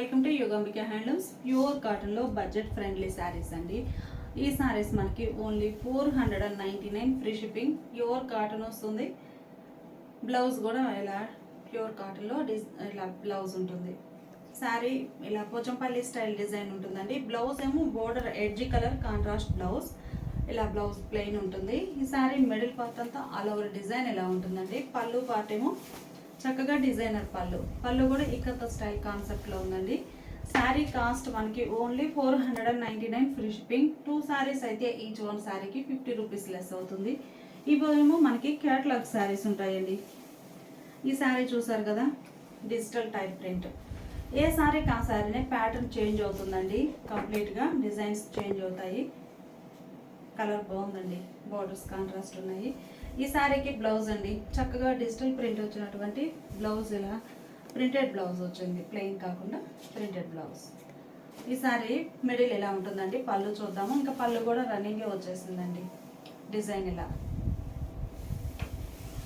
Welcome to Yogambika handlooms. Pure cotton లో budget friendly saris అండి. ఈ శారీస్ మనకి only 499 free shipping. Pure cotton వస్తుంది. బ్లౌజ్ కూడా ఇలా ప్యూర్ కాటన్ లో ఇలా బ్లౌజ్ ఉంటుంది. శారీ ఇలా పోచంపల్లి స్టైల్ డిజైన్ ఉంటుందండి. బ్లౌజ్ ఏమో border edgy colour contrast blouse. ఇలా బ్లౌజ్ ప్లెయిన్ ఉంటుంది. ఈ శారీ మిడిల్ పార్ట్ అంతా ఆల్ ఓవర్ డిజైన్ ఇలా ఉంటుందండి. పళ్ళు పార్ట్ ఏమో చక్కగా డిజైనర్ పళ్ళు కూడా ఇక్కత స్టైల్ కాన్సెప్ట్లో ఉందండి. శారీ కాస్ట్ మనకి ఓన్లీ 499 ఫ్రీ షిప్పింగ్. 2 శారీస్ అయితే ఈచ్ వన్ శారీకి 50 రూపీస్ లెస్ అవుతుంది. ఇవేమో మనకి క్యాటలాగ్ శారీస్ ఉంటాయండి. ఈ శారీ చూసారు కదా, డిజిటల్ టైప్ ప్రింట్. ఏ శారీకి ఆ శారీనే ప్యాటర్న్ చేంజ్ అవుతుందండి. కంప్లీట్గా డిజైన్స్ చేంజ్ అవుతాయి. కలర్ బాగుందండి. బోర్డర్స్ కాంట్రాస్ట్ ఉన్నాయి. ఈ శారీకి బ్లౌజ్ అండి, చక్కగా డిజిటల్ ప్రింట్ వచ్చినటువంటి బ్లౌజ్, ఇలా ప్రింటెడ్ బ్లౌజ్ వచ్చింది, ప్లెయిన్ కాకుండా ప్రింటెడ్ బ్లౌజ్. ఈ శారీ మిడిల్ ఇలా ఉంటుందండి. పళ్ళు చూద్దాము. ఇంకా పళ్ళు కూడా రన్నింగే వచ్చేసిందండి. డిజైన్ ఇలా,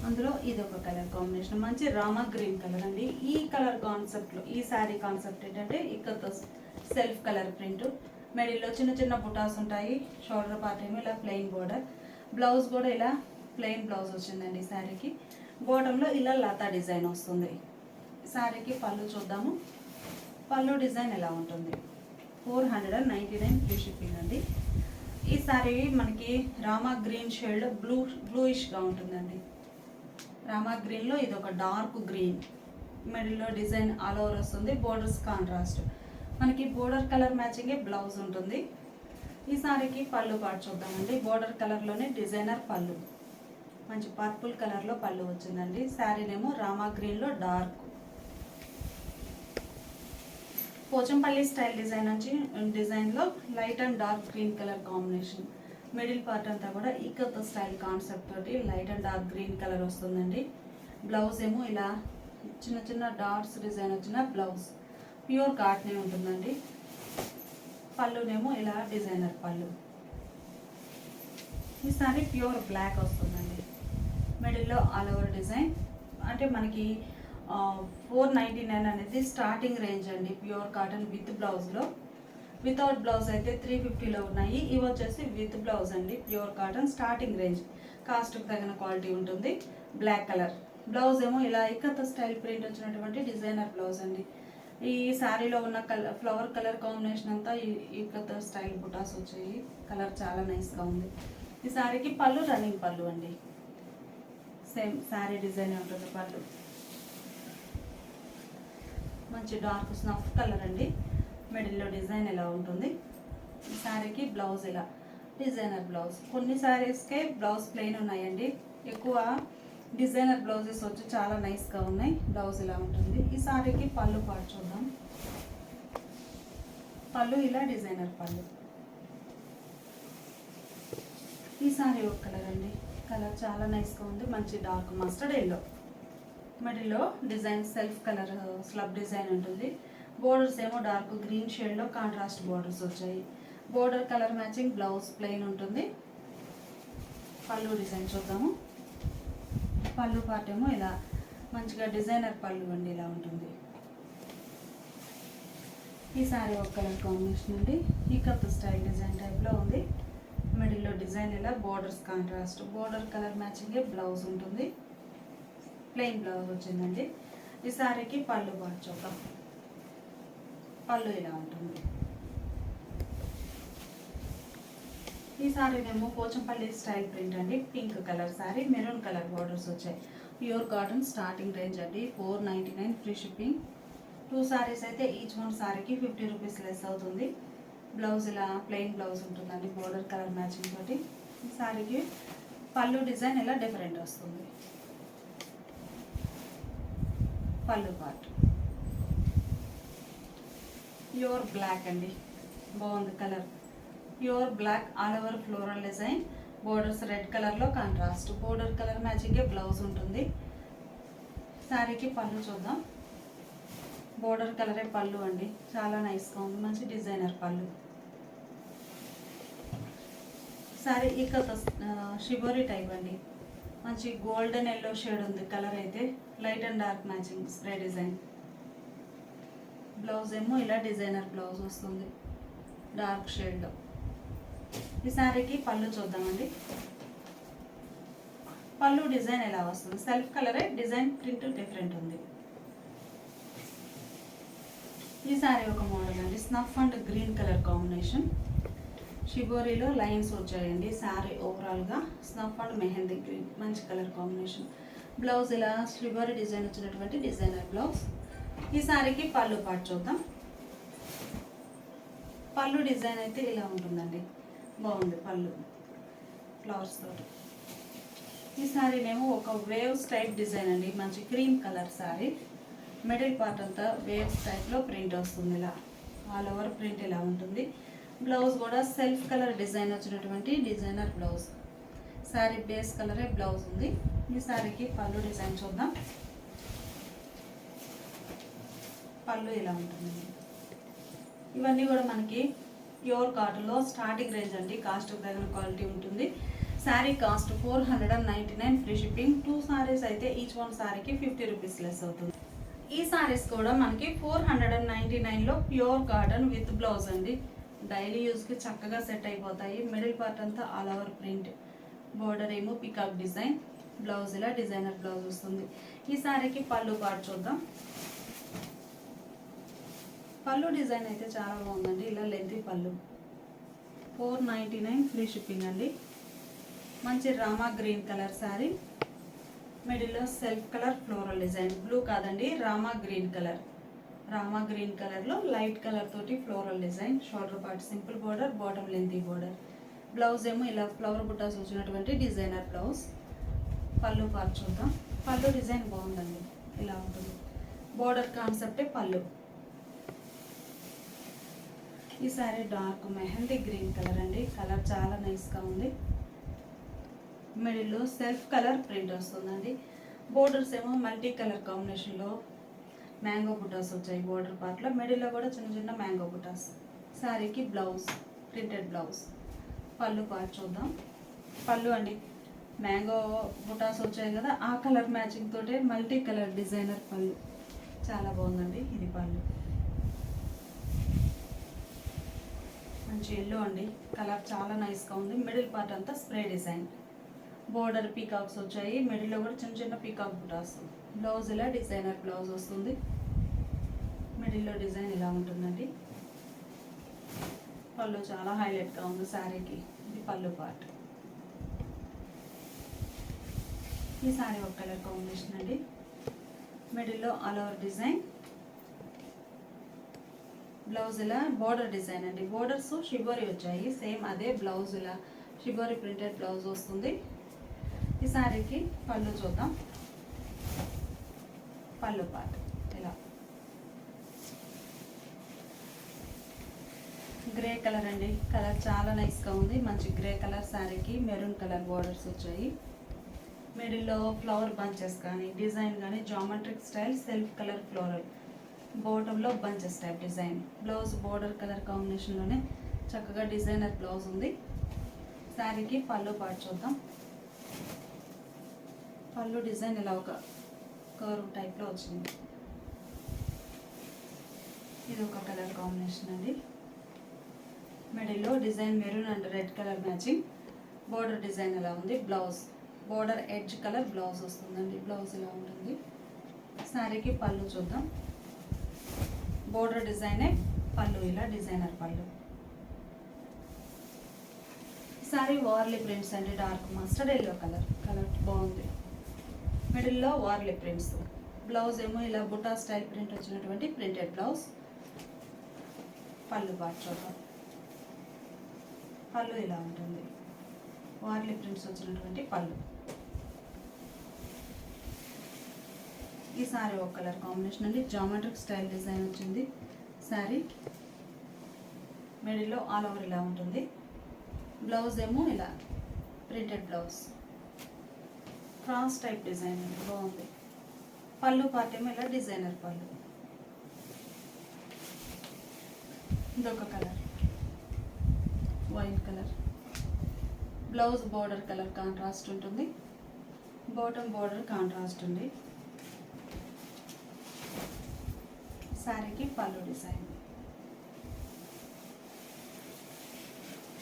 అందులో ఇది ఒక కలర్ కాంబినేషన్, మంచి రామా గ్రీన్ కలర్ అండి. ఈ కలర్ కాన్సెప్ట్లో ఈ శారీ కాన్సెప్ట్ ఏంటంటే ఇక్కడ సెల్ఫ్ కలర్ ప్రింట్, మిడిల్లో చిన్న చిన్న బుటాస్ ఉంటాయి. షోల్డర్ పార్ట్ ఏమో ఇలా ప్లెయిన్ బోర్డర్, బ్లౌజ్ కూడా ఇలా ప్లెయిన్ బ్లౌజ్ వచ్చిందండి. శారీకి బాటంలో ఇలా లతా డిజైన్ వస్తుంది. శారీకి పళ్ళు చూద్దాము. పళ్ళు డిజైన్ ఎలా ఉంటుంది. 499 ఫ్రీ షిప్పింగ్ అండి. ఈ శారీ మనకి రామా గ్రీన్ షేడ్ బ్లూయిష్గా ఉంటుందండి. రామా గ్రీన్లో ఇది ఒక డార్క్ గ్రీన్, మిడిల్లో డిజైన్ ఆల్ ఓవర్ వస్తుంది. బోర్డర్స్ కాంట్రాస్ట్, మనకి బోర్డర్ కలర్ మ్యాచింగే బ్లౌజ్ ఉంటుంది. ఈ శారీకి పళ్ళు పాటు చూద్దామండి. బోర్డర్ కలర్లోనే డిజైనర్ పళ్ళు, మంచి పర్పుల్ కలర్లో పళ్ళు వచ్చిందండి. శారీనేమో రామా గ్రీన్లో డార్క్ పోచంపల్లి స్టైల్ డిజైన్లో light and dark green colour combination. Middle part అంతా కూడా ఇక్కత స్టైల్ కాన్సెప్ట్ తోటి light and dark green colour వస్తుందండి. బ్లౌజ్ ఏమో ఇలా చిన్న చిన్న డాట్స్ డిజైన్ వచ్చిన బ్లౌజ్, ప్యూర్ కాటనే ఉంటుందండి. పళ్ళునేమో ఇలా డిజైనర్ పళ్ళు. ఈ సారీ ప్యూర్ బ్లాక్ వస్తుందండి. మిడిల్లో ఆల్ ఓవర్ డిజైన్. అంటే మనకి 499 అనేది స్టార్టింగ్ రేంజ్ అండి. ప్యూర్ కాటన్ విత్ బ్లౌజ్లో. వితౌట్ బ్లౌజ్ అయితే 350లో ఉన్నాయి. ఇవి వచ్చేసి విత్ బ్లౌజ్ అండి. ప్యూర్ కాటన్ స్టార్టింగ్ రేంజ్, కాస్ట్కి తగిన క్వాలిటీ ఉంటుంది. బ్లాక్ కలర్ బ్లౌజ్ ఏమో ఇలా ఇక్కత స్టైల్ ప్రింట్ వచ్చినటువంటి డిజైనర్ బ్లౌజ్ అండి. ఈ శారీలో ఉన్న ఫ్లవర్ కలర్ కాంబినేషన్ అంతా ఇక్కత స్టైల్ బుటాస్ వచ్చాయి. కలర్ చాలా నైస్గా ఉంది. ఈ శారీకి పళ్ళు రన్నింగ్ పళ్ళు అండి. సేమ్ శారీ డిజైన్ ఉంటుంది. పళ్ళు మంచి డార్క్ స్నఫ్ కలర్ అండి. మిడిల్లో డిజైన్ ఎలా ఉంటుంది. ఈ శారీకి బ్లౌజ్ ఇలా డిజైనర్ బ్లౌజ్. కొన్ని శారీస్కే బ్లౌజ్ ప్లెయిన్ ఉన్నాయండి. ఎక్కువ డిజైనర్ బ్లౌజెస్ వచ్చి చాలా నైస్గా ఉన్నాయి. బ్లౌజ్ ఇలా ఉంటుంది. ఈ శారీకి పళ్ళు పాటు చూద్దాం. పళ్ళు ఇలా డిజైనర్ పళ్ళు. ఈ శారీ ఒక కలర్ అండి. కలర్ చాలా నైస్గా ఉంది. మంచి డార్క్ మస్టర్డ్ ఎల్లో, మిడిల్లో design self colour slub design ఉంటుంది. బోర్డర్స్ ఏమో డార్క్ గ్రీన్ షేడ్లో కాంట్రాస్ట్ బోర్డర్స్ వచ్చాయి. Border colour matching blouse plain ఉంటుంది. పళ్ళు డిజైన్ చూద్దాము. పళ్ళు పార్ట్ ఏమో ఇలా మంచిగా డిజైనర్ పళ్ళు అండి, ఇలా ఉంటుంది. ఈ శారీ ఒక కలర్ కాంబినేషన్ అండి. ఈ కప్ స్టైల్ డిజైన్ టైప్లో ఉంది. మిడిల్లో డిజైన్ ఇలా బోర్డర్స్ కాంట్రాస్ట్, బోర్డర్ కలర్ మ్యాచింగే బ్లౌజ్ ఉంటుంది. ప్లెయిన్ బ్లౌజ్ వచ్చిందండి. ఈ శారీకి పళ్ళు పాటు చూద్దాం. పళ్ళు ఇలా ఉంటుంది. ఈ శారీనేమో పోచంపల్లి స్టైల్ ప్రింట్ అండి. Pink colour sari, maroon colour borders వచ్చాయి. ప్యూర్ కాటన్ స్టార్టింగ్ రేంజ్ అండి. 499 ఫ్రీ షిప్పింగ్. 2 శారీస్ అయితే ఈచ్ వన్ శారీకి 50 రూపీస్ లెస్ అవుతుంది. బ్లౌజ్ ఇలా ప్లెయిన్ బ్లౌజ్ ఉంటుందండి. బోర్డర్ కలర్ మ్యాచింగ్ తోటి. ఈ శారీకి పళ్ళు డిజైన్ ఇలా డిఫరెంట్ వస్తుంది. పళ్ళు పార్ట్ ప్యూర్ బ్లాక్ అండి. బాగుంది colour. Pure black all over floral design. Borders red కలర్లో కాంట్రాస్ట్, బోర్డర్ కలర్ మ్యాచింగే బ్లౌజ్ ఉంటుంది. శారీకి పళ్ళు చూద్దాం. బోర్డర్ కలరే పళ్ళు అండి. చాలా నైస్గా ఉంది. మంచి డిజైనర్ పళ్ళు. శారీ ఇక్కత షిబోరి టైప్ అండి. మంచి గోల్డెన్ ఎల్లో షేడ్ ఉంది కలర్ అయితే. Light and dark matching spray design. Blouse ఏమో ఇలా డిజైనర్ బ్లౌజ్ వస్తుంది డార్క్ షేడ్లో. ఈ శారీకి పళ్ళు చూద్దామండి. పళ్ళు డిజైన్ ఎలా వస్తుంది, సెల్ఫ్ కలరే, డిజైన్ ప్రింట్ డిఫరెంట్ ఉంది. ఈ శారీ ఒక మోడల్ అండి, snuff and green colour combination. షిబోరీలో లైన్స్ వచ్చాయండి. శారీ ఓవరాల్గా స్నఫ్ అండ్ మెహందీ గ్రీన్ మంచి కలర్ కాంబినేషన్. బ్లౌజ్ ఇలా షిబోరీ డిజైన్ వచ్చినటువంటి డిజైనర్ బ్లౌజ్. ఈ శారీకి పళ్ళు పాటు చూద్దాం. పళ్ళు డిజైన్ అయితే ఇలా ఉంటుందండి, బాగుంది పళ్ళు ఫ్లవర్స్ తోటి. ఈ శారీనేమో ఒక వేవ్స్ టైప్ డిజైన్ అండి, మంచి cream colour sari. Middle part అంతా వేవ్స్ టైప్లో ప్రింట్ వస్తుంది, ఇలా ఆల్ ఓవర్ ప్రింట్ ఇలా ఉంటుంది. బ్లౌజ్ కూడా సెల్ఫ్ కలర్ డిజైన్ వచ్చినటువంటి డిజైనర్ బ్లౌజ్. శారీ బేస్ కలరే బ్లౌజ్ ఉంది. ఈ శారీకి పళ్ళు డిజైన్ చూద్దాం. పళ్ళు ఇలా ఉంటుంది. ఇవన్నీ కూడా మనకి ప్యూర్ కాటన్లో స్టార్టింగ్ రేంజ్ అండి, కాస్ట్ తగిన క్వాలిటీ ఉంటుంది. Sari cost 499 free shipping. 2 saris అయితే ఈచ్ వన్ శారీకి 50 రూపీస్ లెస్ అవుతుంది. ఈ సారీస్ కూడా మనకి 499లో ప్యూర్ కాటన్ విత్ బ్లౌజ్ అండి. డైలీ యూస్కి చక్కగా సెట్ అయిపోతాయి. మిడిల్ పార్ట్ అంతా ఆల్ ఓవర్ ప్రింట్, బోర్డర్ ఏమో పికాక్ డిజైన్, బ్లౌజ్ ఇలా డిజైనర్ బ్లౌజ్ వస్తుంది. ఈ శారీకి పళ్ళు పార్ట్ చూద్దాం. పళ్ళు డిజైన్ అయితే చాలా బాగుందండి, ఇలా లెంతీ పళ్ళు. 499 ఫ్రీ షిప్పింగ్ అండి. మంచి రామా గ్రీన్ కలర్ శారీ. మిడిల్లో self colour floral design, blue కాదండి Rama green colour. Rama green కలర్లో లైట్ కలర్ తోటి floral design. Shoulder part simple border, bottom lengthy border. Blouse ఏమో ఇలా ఫ్లవర్ బుట్టాస్ వచ్చినటువంటి డిజైనర్ బ్లౌజ్. పళ్ళు పార్ట్ చూద్దాం. పళ్ళు డిజైన్ బాగుందండి, ఇలా ఉంటుంది. బోర్డర్ కాన్సెప్టే పళ్ళు. ఈ sorry dark mehndi green colour అండి, కలర్ చాలా నైస్గా ఉంది. మిడిల్లో సెల్ఫ్ కలర్ ప్రింట్ వస్తుందండి. బోర్డర్స్ ఏమో మల్టీ కలర్ కాంబినేషన్లో మ్యాంగో బుటాస్ వచ్చాయి బోర్డర్ పార్ట్లో. మిడిల్లో కూడా చిన్న చిన్న మ్యాంగో బుటాస్. శారీకి బ్లౌజ్ ప్రింటెడ్ బ్లౌజ్. పళ్ళు పార్ట్ చూద్దాం. పళ్ళు అండి మ్యాంగో బుటాస్ వచ్చాయి కదా, ఆ కలర్ మ్యాచింగ్ తోటే మల్టీ కలర్ డిజైనర్ పళ్ళు. చాలా బాగుందండి ఇది పళ్ళు. మంచి ఎల్లో అండి, కలర్ చాలా నైస్గా ఉంది. మిడిల్ పార్ట్ అంతా స్ప్రే డిజైన్. బోర్డర్ పీకాక్స్ వచ్చాయి, మిడిల్లో కూడా చిన్న చిన్న పీకాక్ బుటాస్. బ్లౌజ్ ఇలా డిజైనర్ బ్లౌజ్ వస్తుంది. మిడిల్లో డిజైన్ ఇలా ఉంటుందండి. పళ్ళు చాలా హైలైట్గా ఉంది శారీకి. ఇది పళ్ళు పార్ట్. ఈ శారీ ఒక కలర్ కాంబినేషన్ అండి. మిడిల్లో ఆల్ ఓవర్ డిజైన్. బ్లౌజ్ ఇలా బోర్డర్ డిజైన్ అండి. బోర్డర్స్ షిబోరి వచ్చాయి, సేమ్ అదే బ్లౌజ్ ఇలా షిబోరి ప్రింటెడ్ బ్లౌజ్ వస్తుంది. ఈ శారీకి పళ్ళు చూద్దాం. పళ్ళు పార్ట్ ఇలా గ్రే కలర్ అండి, కలర్ చాలా నైస్గా ఉంది. మంచి గ్రే కలర్ శారీకి మెరూన్ కలర్ బోర్డర్స్ వచ్చాయి. మిడిల్లో ఫ్లవర్ బంచెస్ కానీ డిజైన్ కానీ geometric style self colour floral. బాటంలో bunches type design. Blouse border colour కాంబినేషన్లోనే చక్కగా డిజైనర్ బ్లౌజ్ ఉంది. శారీకి పళ్ళు పార్ట్ చూద్దాం. పళ్ళు డిజైన్ ఇలా ఒక కర్వ్ టైప్లో వచ్చింది. ఇది ఒక కలర్ కాంబినేషన్ అండి. మిడిల్లో design maroon and red colour matching. Border design ఎలా ఉంది. Blouse border edge colour blouse వస్తుందండి. బ్లౌజ్ ఇలా ఉంటుంది. శారీకి పళ్ళు చూద్దాం. బోర్డర్ డిజైనే పళ్ళు, ఇలా డిజైనర్ పళ్ళు. శారీ వార్లీ ప్రింట్స్ అండి, డార్క్ మస్టర్డ్ ఎల్లో కలర్ బాగుంది. మిడిల్లో వార్లీ ప్రింట్స్. బ్లౌజ్ ఏమో ఇలా బుటా స్టైల్ ప్రింట్ వచ్చినటువంటి ప్రింటెడ్ బ్లౌజ్. పళ్ళు పార్ట్ చూద్దాం. పళ్ళు ఇలా ఉంటుంది, వార్లీ ప్రింట్స్ వచ్చినటువంటి పళ్ళు. ఈ శారీ ఒక కలర్ కాంబినేషన్ అండి, జామెట్రిక్ స్టైల్ డిజైన్ వచ్చింది. శారీ మిడిల్లో ఆల్ ఓవర్ ఇలా ఉంటుంది. బ్లౌజ్ ఏమో ఇలా printed blouse, cross type design అండి, బాగుంది. పళ్ళు పార్ట్ ఏమో ఇలా డిజైనర్ పళ్ళు. ఇదొక colour white colour. Blouse border colour contrast ఉంటుంది, బాటమ్ బోర్డర్ కాంట్రాస్ట్ ఉంది. శారీకి పళ్ళు డిజైన్.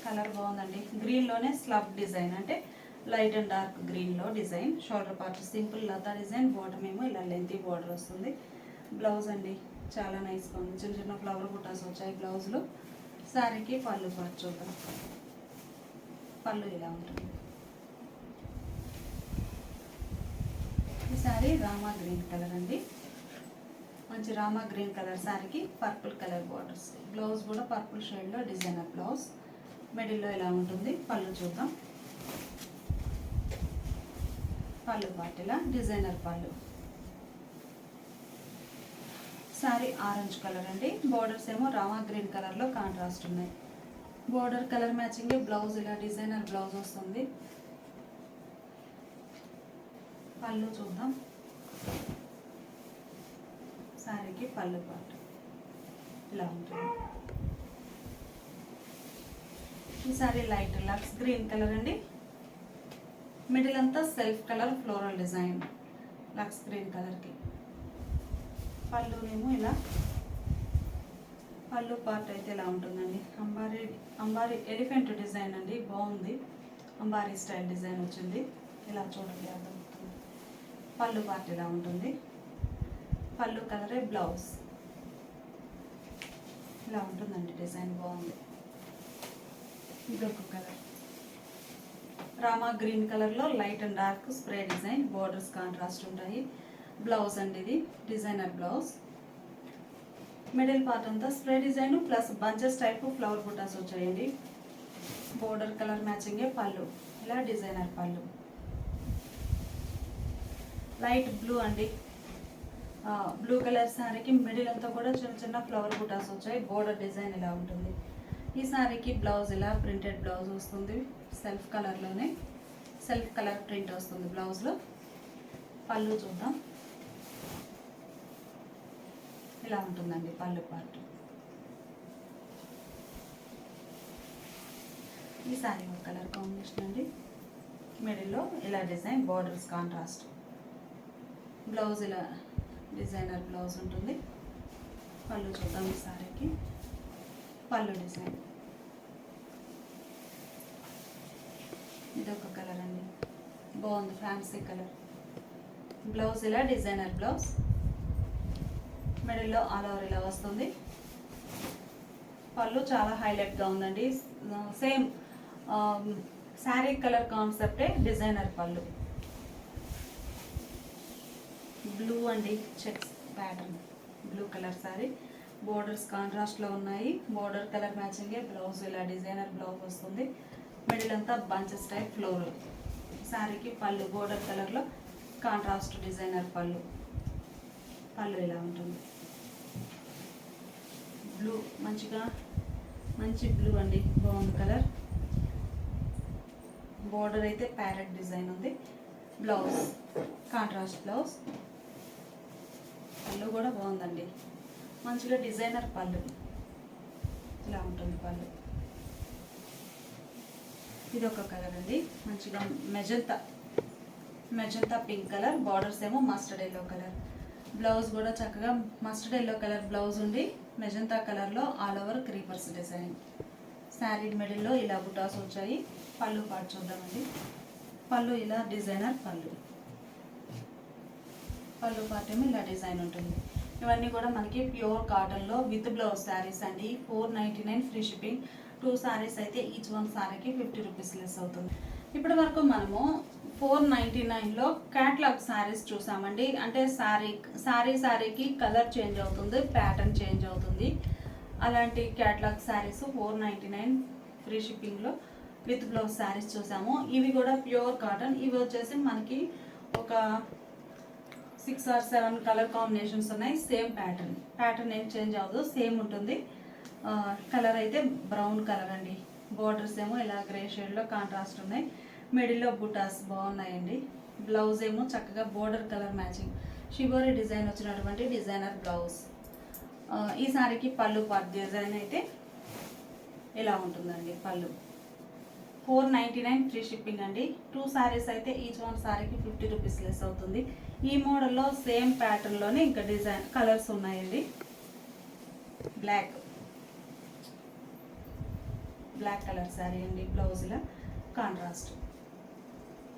కలర్ బాగుందండి. గ్రీన్లోనే స్లబ్ డిజైన్, అంటే లైట్ అండ్ డార్క్ గ్రీన్లో డిజైన్. షోల్డర్ పార్ట్ సింపుల్ లతా డిజైన్, బాటమ్ ఏమో ఇలా లెంతీ బార్డర్ వస్తుంది. బ్లౌజ్ అండి చాలా నైస్గా ఉంది, చిన్న చిన్న ఫ్లవర్ బుటాస్ వచ్చాయి బ్లౌజ్లో. శారీకి పళ్ళు పార్ట్ చూద్దాం. పళ్ళు ఇలా ఉంటుంది. ఈ శారీ రామా గ్రీన్ కలర్ అండి, మంచి రామా గ్రీన్ కలర్ శారీకి పర్పుల్ కలర్ బార్డర్స్. బ్లౌజ్ కూడా పర్పుల్ షేడ్లో డిజైనర్ బ్లౌజ్. మిడిల్లో ఇలా ఉంటుంది. పళ్ళు చూద్దాం. పళ్ళు పార్ట్ ఇలా డిజైనర్ పళ్ళు. శారీ ఆరెంజ్ కలర్ అండి, బోర్డర్స్ ఏమో రామా గ్రీన్ కలర్లో కాంట్రాస్ట్ ఉన్నాయి. Border colour matching. బ్లౌజ్ ఇలా డిజైనర్ బ్లౌజ్ వస్తుంది. పళ్ళు చూద్దాం. శారీకి పళ్ళు పార్ట్ ఇలా ఉంటుంది. ఈ sari light lux green colour అండి, మిడిల్ అంతా self colour floral design lux green కలర్కి. పళ్ళునేమో ఇలా, పళ్ళు పార్ట్ అయితే ఇలా ఉంటుందండి. అంబారీ ఎలిఫెంట్ డిజైన్ అండి, బాగుంది. అంబారీ స్టైల్ డిజైన్ వచ్చింది. ఇలా చూడండి అర్థమవుతుంది. పళ్ళు పార్ట్ ఇలా ఉంటుంది. పళ్ళు కలరే బ్లౌజ్ ఇలా ఉంటుందండి. డిజైన్ బాగుంది. ఇదొక కలర్ రామా గ్రీన్ కలర్లో light and dark spray design, borders contrast ఉంటాయి. బ్లౌజ్ అండి ఇది డిజైనర్ బ్లౌజ్. మిడిల్ పార్ట్ అంతా spray design plus bunches type flower బుటాస్ వచ్చాయండి. బోర్డర్ కలర్ మ్యాచింగే పళ్ళు ఇలా డిజైనర్ పళ్ళు. లైట్ బ్లూ అండి, బ్లూ కలర్ శారీకి మిడిల్ అంతా కూడా చిన్న చిన్న ఫ్లవర్ బుటాస్ వచ్చాయి. బోర్డర్ డిజైన్ ఇలా ఉంటుంది. ఈ శారీకి బ్లౌజ్ ఇలా ప్రింటెడ్ బ్లౌజ్ వస్తుంది. సెల్ఫ్ కలర్లోనే సెల్ఫ్ కలర్ ప్రింట్ వస్తుంది బ్లౌజ్లో. పళ్ళు చూద్దాం. ఇలా ఉంటుందండి పళ్ళు పార్ట్. ఈ శారీ ఒక కలర్ కాంబినేషన్ అండి, మిడిల్లో ఇలా డిజైన్, బోర్డర్స్ కాంట్రాస్ట్. బ్లౌజ్ ఇలా డిజైనర్ బ్లౌజ్ ఉంటుంది. పళ్ళు చూద్దాం. ఈ శారీకి పళ్ళు డిజైన్. ఇదొక కలర్ అండి, బాగుంది ఫ్యాన్సీ కలర్. బ్లౌజ్ ఇలా డిజైనర్ బ్లౌజ్, మిడిల్లో ఆల్ ఓవర్ ఇలా వస్తుంది. పళ్ళు చాలా హైలైట్గా ఉందండి. సేమ్ శారీ కలర్ కాన్సెప్టే డిజైనర్ పళ్ళు. బ్లూ అండి, checks pattern blue colour sari. Borders కాంట్రాస్ట్లో ఉన్నాయి. బోర్డర్ కలర్ మ్యాచింగే బ్లౌజ్ ఇలా డిజైనర్ బ్లౌజ్ వస్తుంది. మిడిల్ అంతా బంచెస్ టైప్ ఫ్లోరల్. శారీకి పళ్ళు బోర్డర్ కలర్లో కాంట్రాస్ట్ డిజైనర్ పళ్ళు. పళ్ళు ఇలా ఉంటుంది. బ్లూ మంచి బ్లూ అండి, బాగుంది కలర్. బోర్డర్ అయితే ప్యారెట్ డిజైన్ ఉంది. Blouse contrast blouse. పళ్ళు కూడా బాగుందండి, మంచిగా డిజైనర్ పళ్ళు ఇలా ఉంటుంది పళ్ళు. ఇది ఒక కలర్ అండి, మంచిగా మెజంతా పింక్ కలర్. బార్డర్స్ ఏమో మస్టర్డ్ ఎల్లో కలర్. బ్లౌజ్ కూడా చక్కగా మస్టర్డ్ ఎల్లో కలర్ బ్లౌజ్ ఉండి మెజంతా కలర్లో all over creepers design. Sari మిడిల్లో ఇలా బుటాస్ వచ్చాయి. పళ్ళు పాటు చూద్దామండి. పళ్ళు ఇలా డిజైనర్ పళ్ళు. పళ్ళు పార్ట్ ఏమో ఇలా డిజైన్ ఉంటుంది. ఇవన్నీ కూడా మనకి ప్యూర్ కాటన్లో విత్ బ్లౌజ్ శారీస్ అండి. 499 ఫ్రీ షిప్పింగ్. 2 శారీస్ అయితే ఈచ్ వన్ శారీకి 50 రూపీస్ లెస్ అవుతుంది. ఇప్పటి వరకు మనము 499లో క్యాట్లాగ్ శారీస్ చూసామండి. అంటే శారీకి కలర్ చేంజ్ అవుతుంది, ప్యాటర్న్ చేంజ్ అవుతుంది. అలాంటి క్యాట్లాగ్ శారీస్ 499 ఫ్రీ షిప్పింగ్లో విత్ బ్లౌజ్ శారీస్ చూసాము. ఇవి కూడా ప్యూర్ కాటన్. ఇవి వచ్చేసి మనకి ఒక 6 or 7 కలర్ కాంబినేషన్స్ ఉన్నాయి. సేమ్ ప్యాటర్న్ ఏం చేంజ్ అవ్వదు, సేమ్ ఉంటుంది. కలర్ అయితే బ్రౌన్ కలర్ అండి. బోర్డర్స్ ఏమో ఇలా గ్రే షేడ్లో కాంట్రాస్ట్ ఉన్నాయి. మిడిల్లో బుటాస్ బాగున్నాయండి. బ్లౌజ్ ఏమో చక్కగా border colour matching shibori design వచ్చినటువంటి డిజైనర్ బ్లౌజ్. ఈ సారీకి పళ్ళు పార్ట్ డిజైన్ అయితే ఇలా ఉంటుందండి. పళ్ళు 499 ఫ్రీ షిప్పింగ్ అండి. 2 శారీస్ అయితే ఈచ్ వన్ శారీకి 50 రూపీస్ లెస్ అవుతుంది. ఈ మోడల్లో సేమ్ ప్యాటర్న్లోనే ఇంకా డిజైన్ కలర్స్ ఉన్నాయండి. బ్లాక్ కలర్ శారీ అండి. బ్లౌజ్ ఇలా కాంట్రాస్ట్,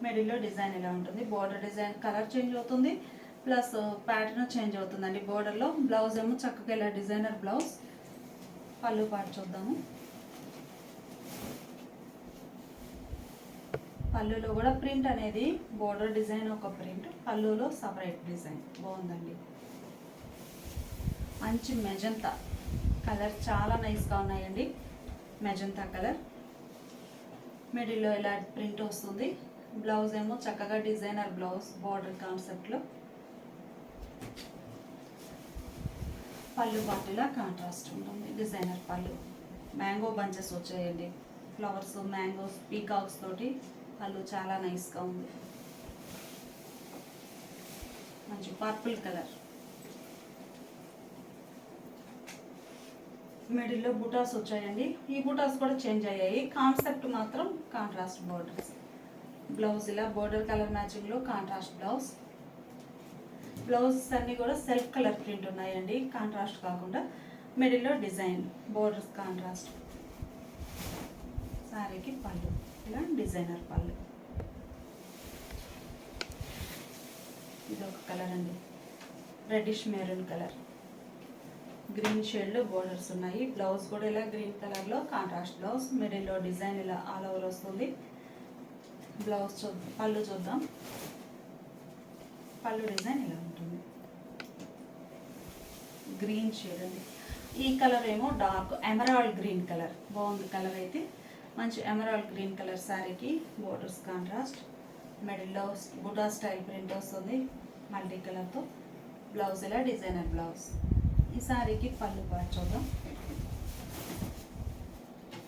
మిడిల్లో డిజైన్ ఇలా ఉంటుంది. బోర్డర్ డిజైన్ కలర్ చేంజ్ అవుతుంది, ప్లస్ ప్యాటర్న్ చేంజ్ అవుతుందండి బోర్డర్లో. బ్లౌజ్ ఏమో చక్కగా ఇలా డిజైనర్ బ్లౌజ్. పళ్ళు పాటు చూద్దాము. పళ్ళులో కూడా ప్రింట్ అనేది బోర్డర్ డిజైన్ ఒక ప్రింట్, పళ్ళులో సపరేట్ డిజైన్ బాగుందండి. మంచి మెజంతా కలర్ చాలా నైస్గా ఉన్నాయండి. మెజంతా కలర్, మిడిల్లో ఇలా ప్రింట్ వస్తుంది. బ్లౌజ్ ఏమో చక్కగా డిజైనర్ బ్లౌజ్ బోర్డర్ కాన్సెప్ట్లో. పళ్ళు పాటులా కాంట్రాస్ట్ ఉంటుంది, డిజైనర్ పళ్ళు. మ్యాంగో బంచెస్ వచ్చాయండి, ఫ్లవర్స్ మ్యాంగోస్ పీకాక్స్ తోటి. పళ్ళు చాలా నైస్గా ఉంది. మంచి పర్పుల్ కలర్, మిడిల్లో బుటాస్ వచ్చాయండి. ఈ బుటాస్ కూడా చేంజ్ అయ్యాయి, కాన్సెప్ట్ మాత్రం కాంట్రాస్ట్ బోర్డర్స్. బ్లౌజ్ ఇలా బోర్డర్ కలర్ మ్యాచింగ్లో కాంట్రాస్ట్ బ్లౌజ్. బ్లౌజెస్ అన్నీ కూడా సెల్ఫ్ కలర్ ప్రింట్ ఉన్నాయండి, కాంట్రాస్ట్ కాకుండా. మిడిల్లో డిజైన్ బోర్డర్స్ కాంట్రాస్ట్. శారీకి పళ్ళు ఇలా డిజైనర్ పళ్ళు. ఇది ఒక కలర్ అండి, రెడ్డిష్ మెరూన్ కలర్. గ్రీన్ షేడ్లో బోర్డర్స్ ఉన్నాయి. బ్లౌజ్ కూడా ఇలా గ్రీన్ కలర్లో కాంట్రాస్ట్ బ్లౌజ్. మిడిల్లో డిజైన్ ఇలా ఆల్ ఓవర్ వస్తుంది. బ్లౌజ్ చూద్దాం, పళ్ళు చూద్దాం. పళ్ళు డిజైన్ ఇలా ఉంటుంది, గ్రీన్ షేడ్ అండి. ఈ కలర్ ఏమో డార్క్ ఎమరాల్డ్ గ్రీన్ కలర్, బాగుంది కలర్ అయితే. మంచి ఎమరాల్డ్ గ్రీన్ కలర్ శారీకి బోర్డర్స్ కాంట్రాస్ట్. మిడిల్లో బుటా స్టైల్ ప్రింట్ వస్తుంది మల్టీ కలర్తో. బ్లౌజ్ ఇలా డిజైనర్ బ్లౌజ్. ఈ శారీకి పళ్ళు పాటు చూద్దాం.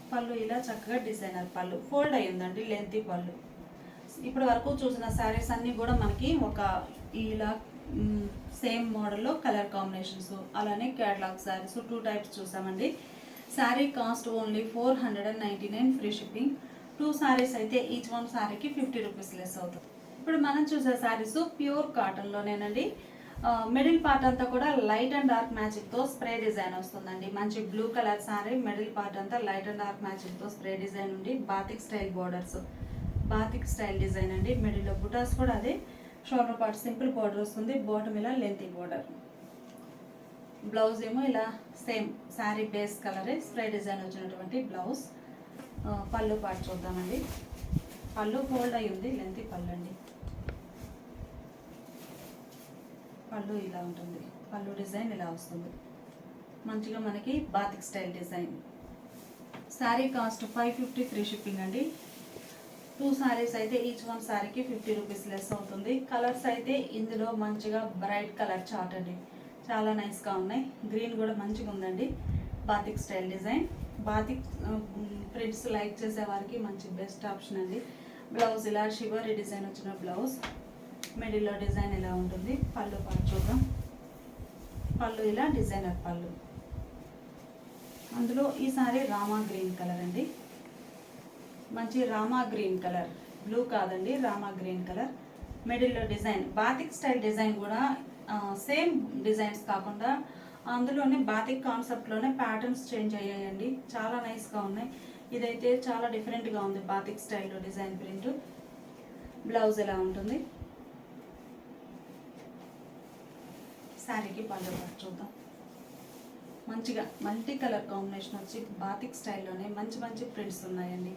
పళ్ళు ఇలా చక్కగా డిజైనర్ పళ్ళు, ఫోల్డ్ అయి ఉందండి, లెంతీ పళ్ళు. ఇప్పటి వరకు చూసిన శారీస్ అన్నీ కూడా మనకి ఒక ఇలా సేమ్ మోడల్లో కలర్ కాంబినేషన్స్, అలానే క్యాటలాగ్ శారీస్ 2 టైప్స్ చూసామండి. Sari cost only 499 free shipping. 2 saris అయితే ఈచ్ వన్ శారీకి 50 రూపీస్ లెస్ అవుతుంది. ఇప్పుడు మనం చూసే శారీస్ ప్యూర్ కాటన్లోనేనండి. మిడిల్ పార్ట్ అంతా కూడా లైట్ అండ్ డార్క్ మ్యాచింగ్తో స్ప్రే డిజైన్ వస్తుందండి. మంచి blue colour sari, middle part అంతా లైట్ అండ్ డార్క్ మ్యాచింగ్తో స్ప్రే డిజైన్ ఉండి batik style borders, batik style design అండి. మిడిల్లో బుటాస్ కూడా అదే. షోల్డర్ పార్ట్ సింపుల్ బోర్డర్ వస్తుంది, బాటమ్ ఇలా లెంతీ బోర్డర్. బ్లౌజ్ ఏమో ఇలా సేమ్ శారీ బేస్ కలరే స్ప్రే డిజైన్ వచ్చినటువంటి బ్లౌజ్. పళ్ళు పాటు చూద్దామండి. పళ్ళు ఫోల్డ్ అయి ఉంది, లెంతీ పళ్ళు అండి. పళ్ళు ఇలా ఉంటుంది, పళ్ళు డిజైన్ ఇలా వస్తుంది. మంచిగా మనకి batik style design. Sari cost 550 free shipping అండి. 2 శారీస్ అయితే ఈచ్ వన్ శారీకి 50 రూపీస్ లెస్ అవుతుంది. కలర్స్ అయితే ఇందులో మంచిగా బ్రైట్ కలర్ చార్ట్ అండి, చాలా నైస్గా ఉన్నాయి. గ్రీన్ కూడా మంచిగా ఉందండి. Batik style design, batik prints like చేసే వారికి మంచి బెస్ట్ ఆప్షన్ అండి. బ్లౌజ్ ఇలా షివరీ డిజైన్ వచ్చిన బ్లౌజ్. మిడిల్లో డిజైన్ ఇలా ఉంటుంది. పళ్ళు పాటు చూద్దాం. పళ్ళు ఇలా డిజైనర్ పళ్ళు. అందులో ఈ సారీ రామా గ్రీన్ కలర్ అండి, మంచి రామా గ్రీన్ కలర్, బ్లూ కాదండి, రామా గ్రీన్ కలర్. మిడిల్లో డిజైన్ బాతిక్ స్టైల్ డిజైన్ కూడా సేమ్ డిజైన్స్ కాకుండా అందులోనే బాతిక్ కాన్సెప్ట్లోనే ప్యాటర్న్స్ చేంజ్ అయ్యాయండి, చాలా నైస్గా ఉన్నాయి. ఇదైతే చాలా డిఫరెంట్గా ఉంది, బాతిక్ స్టైల్లో డిజైన్ ప్రింట్. బ్లౌజ్ ఎలా ఉంటుంది. శారీకి పళ్ళు పాటు చూద్దాం. మంచిగా మల్టీ కలర్ కాంబినేషన్ వచ్చి బాతిక్ స్టైల్లోనే మంచి మంచి ప్రింట్స్ ఉన్నాయండి.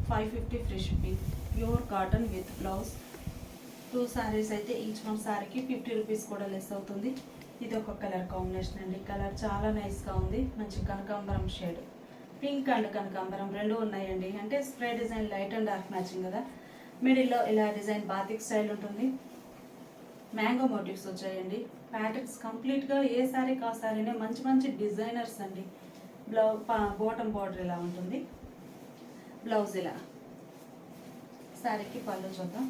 550 free shipping. Pure cotton with blouse. 2 saris అయితే ఈచ్ వన్ శారీకి 50 రూపీస్ కూడా లెస్ అవుతుంది. ఇది ఒక కలర్ కాంబినేషన్ అండి, కలర్ చాలా నైస్గా ఉంది. మంచి కనకాంబరం షేడ్, పింక్ అండ్ కనకాంబరం రెండు ఉన్నాయండి. అంటే spray design light and dark matching కదా. మిడిల్లో ఇలా డిజైన్ బాతిక్ స్టైల్ ఉంటుంది. మ్యాంగో మోటివ్స్ వచ్చాయండి. ప్యాటర్న్స్ కంప్లీట్గా ఏ శారీ కా శారీనే మంచి మంచి డిజైనర్స్ అండి. బాటమ్ బార్డర్ ఇలా ఉంటుంది. బ్లౌజ్ ఇలా. శారీకి పళ్ళు చూద్దాం.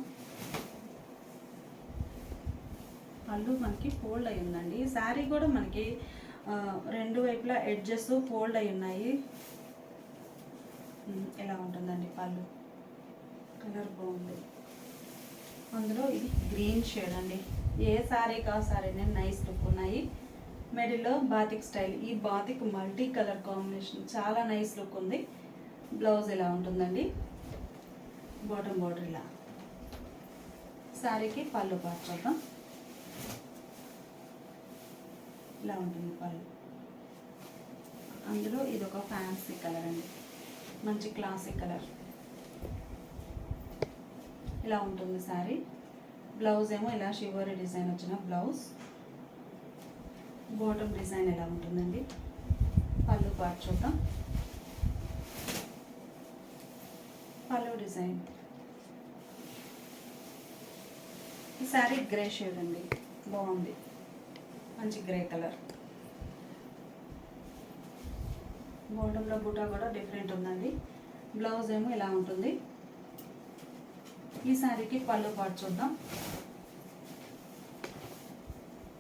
పళ్ళు మనకి ఫోల్డ్ అయి ఉందండి. శారీ కూడా మనకి రెండు వైపులా ఎడ్జెస్ ఫోల్డ్ అయి ఉన్నాయి. ఇలా ఉంటుందండి పళ్ళు. కలర్ బాగుంది. అందులో ఇది గ్రీన్ షేడ్ అండి. ఏ శారీ కా శారీనే నైస్ లుక్ ఉన్నాయి. మిడిల్లో బాతిక్ స్టైల్. ఈ బాతిక్ మల్టీ కలర్ కాంబినేషన్ చాలా నైస్ లుక్ ఉంది. బ్లౌజ్ ఇలా ఉంటుందండి, బాటమ్ బోర్డర్ ఇలా. శారీకి పళ్ళు పార్ట్ చూద్దాం. ఇలా ఉంటుంది పళ్ళు. అందులో ఇది ఒక ఫ్యాన్సీ కలర్ అండి, మంచి క్లాసిక్ కలర్. ఇలా ఉంటుంది శారీ. బ్లౌజ్ ఏమో ఇలా షివరీ డిజైన్ వచ్చిన బ్లౌజ్. బాటమ్ డిజైన్ ఎలా ఉంటుందండి. పళ్ళు పార్ట్ చూద్దాం. పళ్ళు డిజైన్. ఈ శారీ గ్రే షేడ్ అండి, బాగుంది, మంచి గ్రే కలర్. బాటంలో బూటా కూడా డిఫరెంట్ ఉందండి. బ్లౌజ్ ఏమో ఇలా ఉంటుంది. ఈ శారీకి పళ్ళు పార్ట్ చూద్దాం.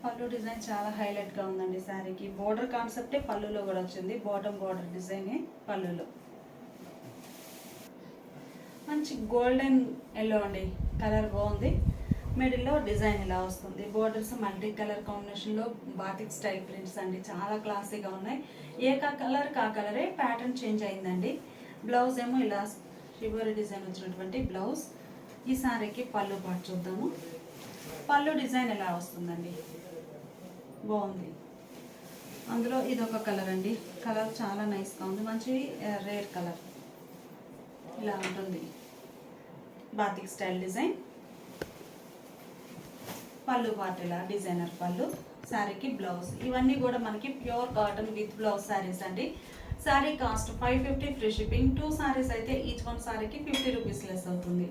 పళ్ళు డిజైన్ చాలా హైలైట్గా ఉందండి శారీకి. బోర్డర్ కాన్సెప్టే పళ్ళులో కూడా వచ్చింది, బాటమ్ బోర్డర్ డిజైనే పళ్ళులో. మంచి గోల్డెన్ ఎల్లో అండి, కలర్ బాగుంది. మిడిల్లో డిజైన్ ఇలా వస్తుంది. బోర్డర్స్ మల్టీ కలర్ కాంబినేషన్లో బాతిక్ స్టైల్ ప్రింట్స్ అండి, చాలా క్లాసీగా ఉన్నాయి. ఏ కలర్ కా కలరే ప్యాటర్న్ చేంజ్ అయిందండి. బ్లౌజ్ ఏమో ఇలా షివరీ డిజైన్ వచ్చినటువంటి బ్లౌజ్. ఈ శారీకి పళ్ళు పార్ట్ చూద్దాము. పళ్ళు డిజైన్ ఎలా వస్తుందండి, బాగుంది. అందులో ఇదొక కలర్ అండి, కలర్ చాలా నైస్గా ఉంది, మంచి రేర్ కలర్. ఇలా ఉంటుంది batik style design. Pallu part ఇలా డిజైనర్ పళ్ళు. శారీకి బ్లౌజ్. ఇవన్నీ కూడా మనకి pure cotton with blouse saris అండి. Sari cost 550 free shipping. 2 saris అయితే ఈచ్ వన్ శారీకి 50 రూపీస్ లెస్ అవుతుంది.